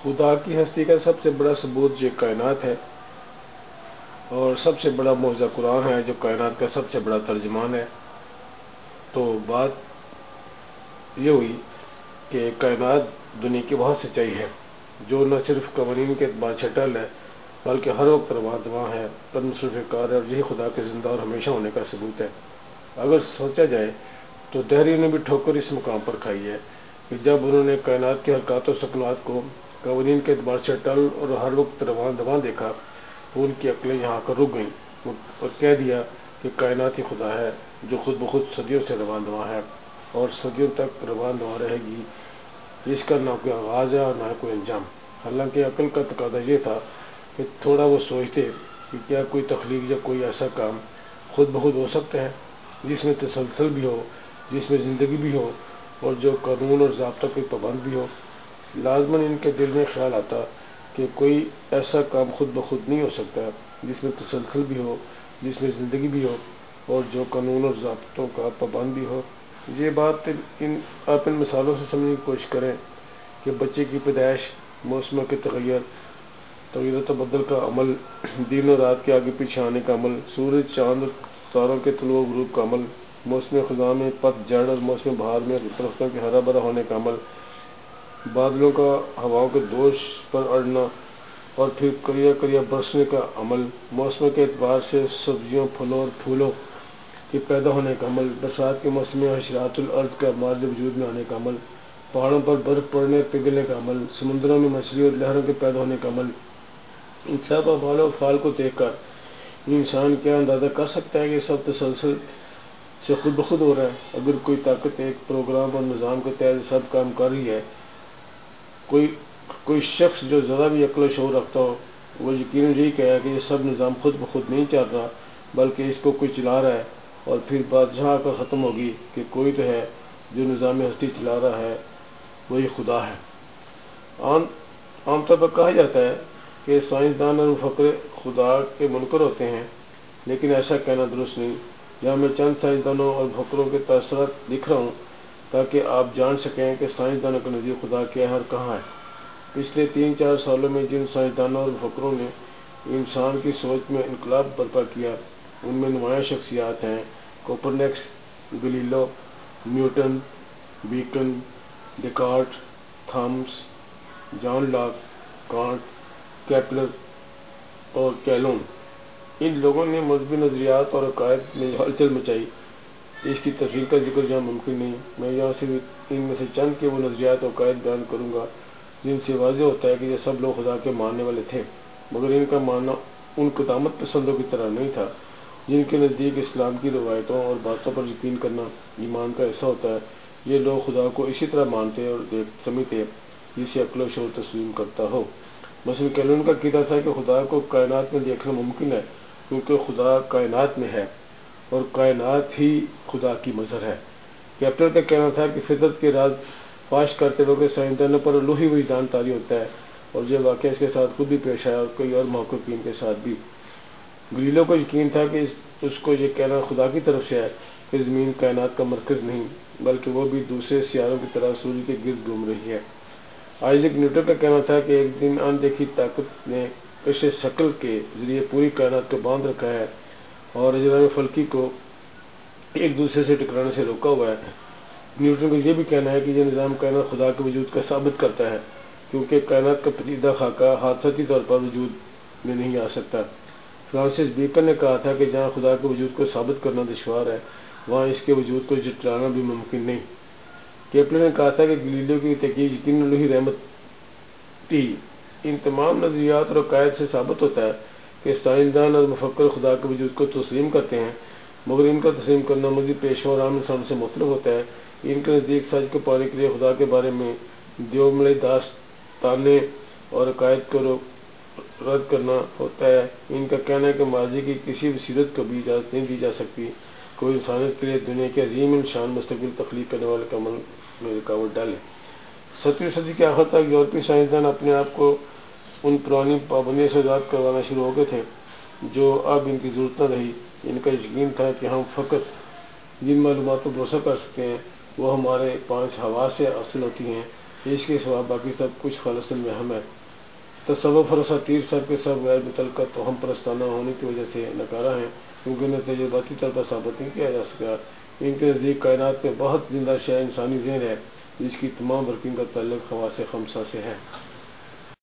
خدا کی ہستی کا سب سے بڑا ثبوت یہ کائنات ہے، اور سب سے بڑا معجزہ قرآن ہے جو کائنات کا سب سے بڑا ترجمان ہے۔ تو بات یہ ہوئی کہ کائنات دنیا کی بہت سچائی ہے، جو نہ صرف قوانین کے اعتبار سے ٹل ہے بلکہ ہر وقت رواں دواں ہے، پر مصروف کار ہے، اور یہی خدا کے زندہ اور ہمیشہ ہونے کا ثبوت ہے۔ اگر سوچا جائے تو دہریوں نے بھی ٹھوکر اس مقام پر کھائی ہے کہ جب انہوں نے کائنات کی حرکات و سکنات کو قوانین کے اعتبار سے ٹل اور ہر وقت رواں دواں دیکھا تو ان کی عقلیں یہاں کر رک گئیں اور کہہ دیا کہ کائنات ہی خدا ہے، جو خود بخود صدیوں سے رواں دواں ہے اور صدیوں تک رواں دواں رہے گی۔ اس کا نہ کوئی آغاز ہے اور نہ کوئی انجام۔ حالانکہ عقل کا تقاضا یہ تھا کہ تھوڑا وہ سوچتے کہ کیا کوئی تخلیق یا کوئی ایسا کام خود بخود ہو سکتا ہے جس میں تسلسل بھی ہو، جس میں زندگی بھی ہو، اور جو قانون اور ضابطہ کوئی پابند بھی ہو۔ لازماً ان کے دل میں خیال آتا کہ کوئی ایسا کام خود بخود نہیں ہو سکتا جس میں تسلسل بھی ہو، جس میں زندگی بھی ہو، اور جو قانون اور ضابطوں کا پابند بھی ہو۔ یہ بات آپ ان مثالوں سے سمجھنے کی کوشش کریں کہ بچے کی پیدائش، موسموں کے تغیر و تبدل کا عمل، دن اور رات کے آگے پیچھے آنے کا عمل، سورج، چاند اور ستاروں کے طلوع و غروب کا عمل، موسم خزاں میں پت جھڑ اور موسم بہار میں درختوں کے ہرا بھرا ہونے کا عمل، بادلوں کا ہواؤں کے دوش پر اڑنا اور پھر کریا برسنے کا عمل، موسم کے اعتبار سے سبزیوں، پھلوں اور پھولوں کے پیدا ہونے کا عمل، برسات کے موسم میں حشرات الارض کا ماض وجود میں آنے کا عمل، پہاڑوں پر برف پڑنے پگھلنے کا عمل، سمندروں میں مچھلی اور لہروں کے پیدا ہونے کا عمل۔ ان سب اعمال و افعال کو دیکھ کر انسان کیا اندازہ کر سکتا ہے کہ یہ سب تسلسل سے خود بخود ہو رہا ہے؟ اگر کوئی طاقت ایک پروگرام اور نظام کے تحت سب کام کر رہی ہے، کوئی شخص جو ذرا بھی عقل و شعور رکھتا ہو، وہ یقیناً یہی کہے گا کہ یہ سب نظام خود بخود نہیں چل رہا بلکہ اس کو کوئی چلا رہا ہے، اور پھر بات جہاں آ کر ختم ہوگی کہ کوئی تو ہے جو نظام ہستی چلا رہا ہے، وہی خدا ہے۔ عام طور پر کہا جاتا ہے کہ سائنسدان اور مفکر خدا کے منکر ہوتے ہیں، لیکن ایسا کہنا درست نہیں۔ یہاں میں چند سائنسدانوں اور مفکروں کے تاثرات لکھ رہا ہوں تاکہ آپ جان سکیں کہ سائنسدانوں کے نزدیک خدا کیا ہے اور کہاں ہے۔ پچھلے 3-4 سالوں میں جن سائنسدانوں اور مفکروں نے انسان کی سوچ میں انقلاب برپا کیا، ان میں نمایاں شخصیات ہیں: Copernicus, Galileo, Newton, Bacon, Descartes, Thomas, John Locke, Kant, Kepler اور کیلون۔ ان لوگوں نے مذہبی نظریات اور عقائد میں ہلچل مچائی۔ اس کی تفصیل کا ذکر یہاں ممکن نہیں، میں یہاں صرف ان میں سے چند کے وہ نظریات اور عقائد بیان کروں گا جن سے واضح ہوتا ہے کہ یہ سب لوگ خدا کے ماننے والے تھے، مگر ان کا ماننا ان قدامت پسندوں کی طرح نہیں تھا جن کے نزدیک اسلام کی روایتوں اور باتوں پر یقین کرنا ایمان کا حصہ ہوتا ہے۔ یہ لوگ خدا کو اسی طرح مانتے اور سمجھتے جسے عقل و شعور تسلیم کرتا ہو۔ مثلاً کیلون کا عقیدہ تھا کہ خدا کو کائنات میں دیکھنا ممکن ہے کیونکہ خدا کائنات میں ہے اور کائنات ہی خدا کی مظہر ہے۔ کیپلر کا کہنا تھا کہ فطرت کے راز فاش کرتے وقت سائنسدانوں پر الوہی وجدان طاری ہوتا ہے، اور یہ واقعہ اس کے ساتھ خود بھی پیش آیا اور کئی اور محققین کے ساتھ بھی۔ گلیلیو کو یقین تھا کہ اس کو یہ کہنا خدا کی طرف سے ہے کہ زمین کائنات کا مرکز نہیں بلکہ وہ بھی دوسرے سیاروں کی طرح سورج کے گرد گھوم رہی ہے۔ آئزیک نیوٹن کا کہنا تھا کہ ایک دن اندیکھی طاقت نے کشش ثقل کے ذریعے پوری کائنات کو باندھ رکھا ہے اور اجرام فلکی کو ایک دوسرے سے ٹکرانے سے روکا ہوا ہے۔ نیوٹن کا یہ بھی کہنا ہے کہ یہ نظام کائنات خدا کے وجود کا ثابت کرتا ہے کیونکہ کائنات کا پیچیدہ خاکہ حادثاتی طور پر وجود میں نہیں آ سکتا۔ فرانسس بیکن نے کہا تھا کہ جہاں خدا کے وجود کو ثابت کرنا دشوار ہے وہاں اس کے وجود کو جھٹلانا بھی ممکن نہیں۔ کیپلر نے کہا تھا کہ گلیلیو کی تحقیق یقیناً الوہی رحمت تھی۔ ان تمام نظریات اور عقائد سے ثابت ہوتا ہے کہ سائنسدان اور مفکر خدا کے وجود کو تسلیم کرتے ہیں، مگر ان کا تسلیم کرنا مذہبی پیشوں اور عام انسان سے مختلف ہوتا ہے۔ ان کے نزدیک سچ کو پانے کے لیے خدا کے بارے میں دیومڑی داستانیں اور عقائد کو رد کرنا ہوتا ہے۔ ان کا کہنا ہے کہ ماضی کی کسی بھی سیرت کو بھی اجازت نہیں دی جا سکتی کوئی انسانیت کے لیے دنیا کے عظیم الشان مستقبل تخلیق کرنے والے کے عمل میں رکاوٹ ڈالے۔ 17ویں صدی کے آخر تک یورپی سائنسدان اپنے آپ کو ان پرانی پابندیوں سے آزاد کروانا شروع ہو گئے تھے جو اب ان کی ضرورت نہ رہی۔ ان کا یقین تھا کہ ہم فقط جن معلومات پر بھروسہ کر سکتے ہیں وہ ہمارے 5 حواس سے حاصل ہوتی ہیں، اس کے سوا باقی سب کچھ خالصاً وہم ہے۔ تصوف اور اساطیر سب کے سب غیر متعلقہ توہم پرستانہ ہونے کی وجہ سے نکارہ ہیں، کیونکہ انہیں تجرباتی طور پر ثابت نہیں کیا جا سکا۔ ان کے نزدیک کائنات میں بہت زندہ شے انسانی ذہن ہے، جس کی تمام ورکنگ کا تعلق خواص خمسہ سے ہے۔